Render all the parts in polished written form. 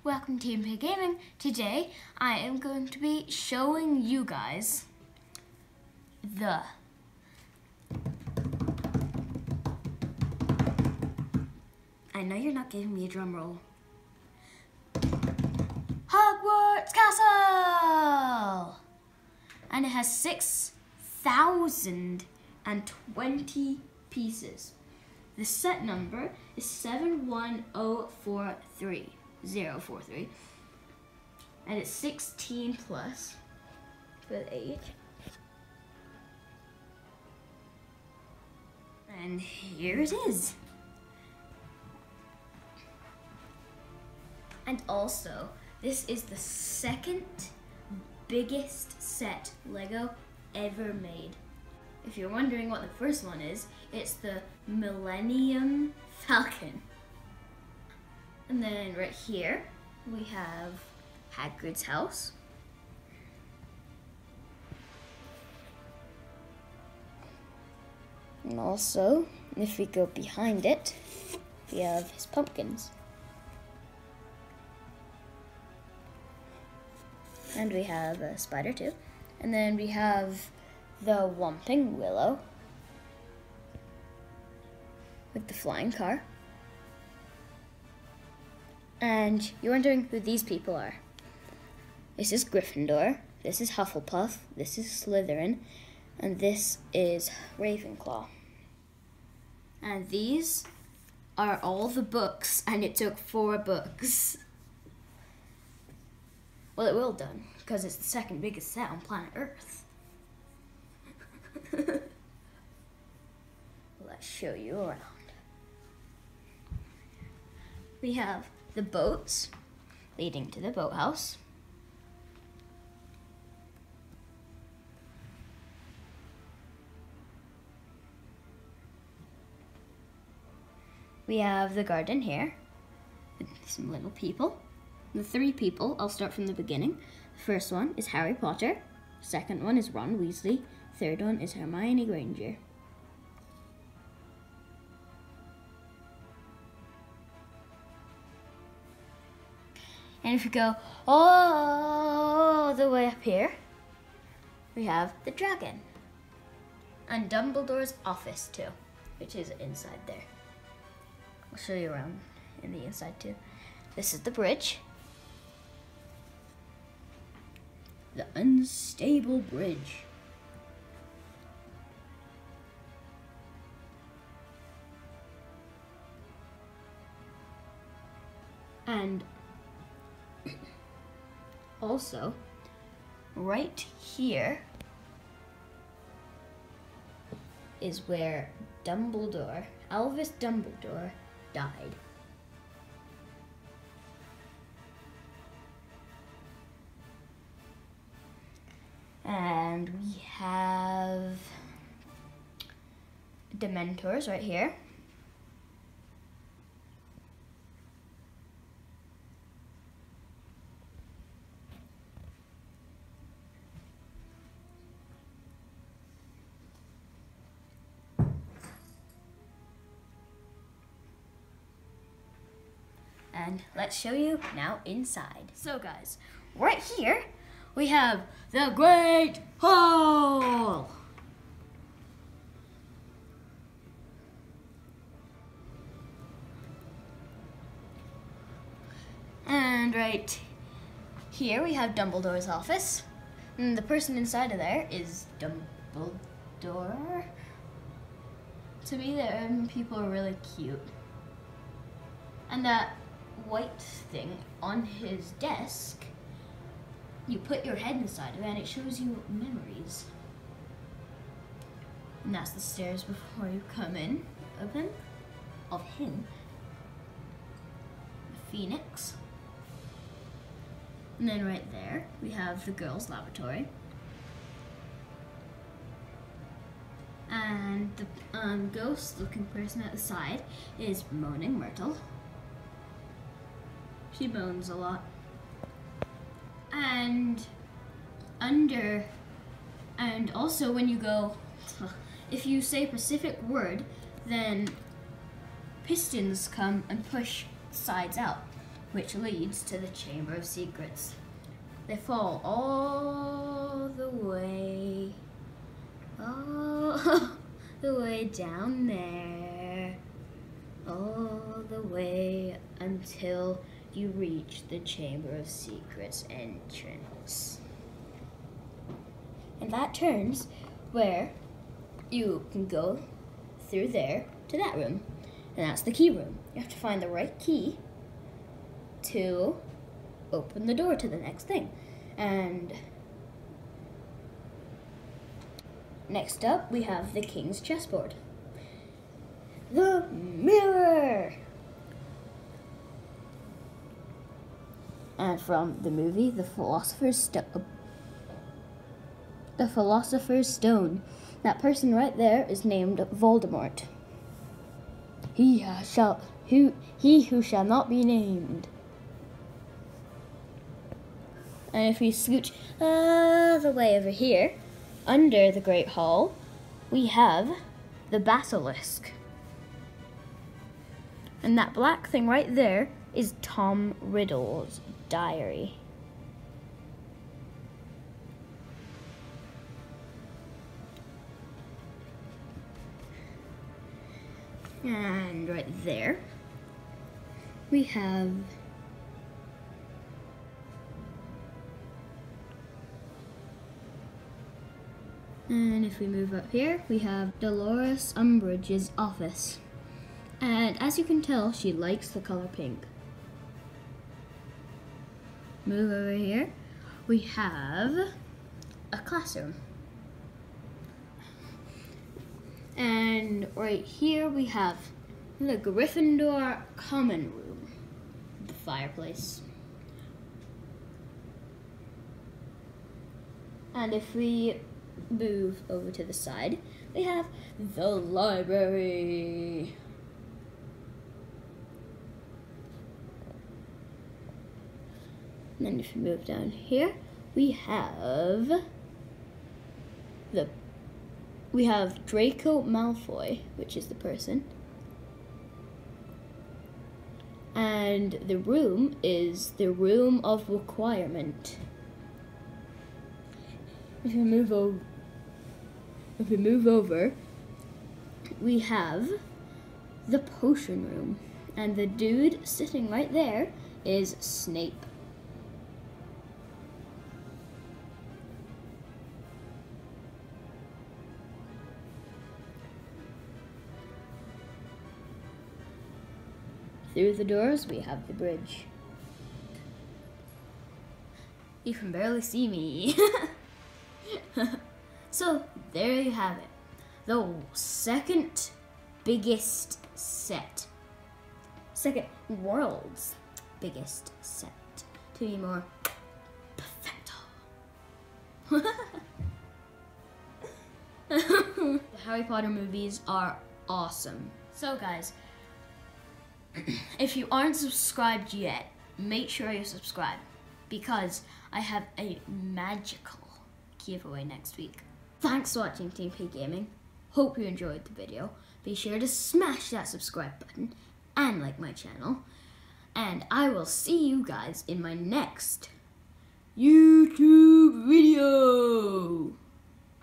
welcome to TMP Gaming. Today I am going to be showing you guys I know you're not giving me a drum roll. Hogwarts Castle! And it has 6,020 pieces. The set number is 71043. And it's 16 plus for the age. And here it is. And also, this is the second biggest set Lego ever made. If you're wondering what the first one is, it's the Millennium Falcon. And then right here, we have Hagrid's house. And also, if we go behind it, we have his pumpkins. And we have a spider too. And then we have the Whomping Willow with the flying car. And you're wondering who these people are. This is Gryffindor, this is Hufflepuff, this is Slytherin, and this is Ravenclaw. And these are all the books, and it took 4 books. Well, it will done, because it's the second biggest set on planet Earth. Let's show you around. We have the boats leading to the boathouse. We have the garden here with some little people. The 3 people, I'll start from the beginning. The first one is Harry Potter. The second one is Ron Weasley. The third one is Hermione Granger. And if you go all the way up here, we have the dragon. And Dumbledore's office too, which is inside there. I'll show you around in the inside too. This is the bridge. The unstable bridge. And also, right here is where Dumbledore, Albus Dumbledore, died. And we have Dementors right here. And let's show you now inside. So guys, right here we have the Great Hall. And right here we have Dumbledore's office. And the person inside of there is Dumbledore. To me, the people are really cute. And that white thing on his desk, you put your head inside of it and it shows you memories. And that's the stairs before you come in of him. The Phoenix. And then right there, we have the girls' lavatory. And the ghost-looking person at the side is Moaning Myrtle. She moans a lot. And also when you go, if you say a specific word, then pistons come and push sides out. which leads to the Chamber of Secrets. They fall all the way down there, all the way until you reach the Chamber of Secrets entrance. And that turns where you can go through there to that room. And that's the key room. You have to find the right key to open the door to the next thing. And next up, we have the King's chessboard. The mirror! And from the movie, The Philosopher's Stone. That person right there is named Voldemort. He who shall not be named. And if we scooch all the way over here, under the Great Hall, we have the basilisk. And that black thing right there is Tom Riddle's diary. And right there, we have and if we move up here, we have Dolores Umbridge's office. And as you can tell, she likes the color pink. Move over here, we have a classroom. And right here we have the Gryffindor common room, the fireplace. And if we move over to the side, we have the library. And then if we move down here, we have Draco Malfoy, which is the person. And the room is the Room of Requirement. If we move over, we have the Potion Room. And the dude sitting right there is Snape. Through the doors, we have the bridge. You can barely see me. So, there you have it. The second biggest set. Second world's biggest set. To be more perfecto. The Harry Potter movies are awesome. So guys, if you aren't subscribed yet, make sure you subscribe because I have a magical giveaway next week. Thanks for watching Team P Gaming. Hope you enjoyed the video. Be sure to smash that subscribe button and like my channel. And I will see you guys in my next YouTube video.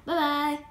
Bye bye.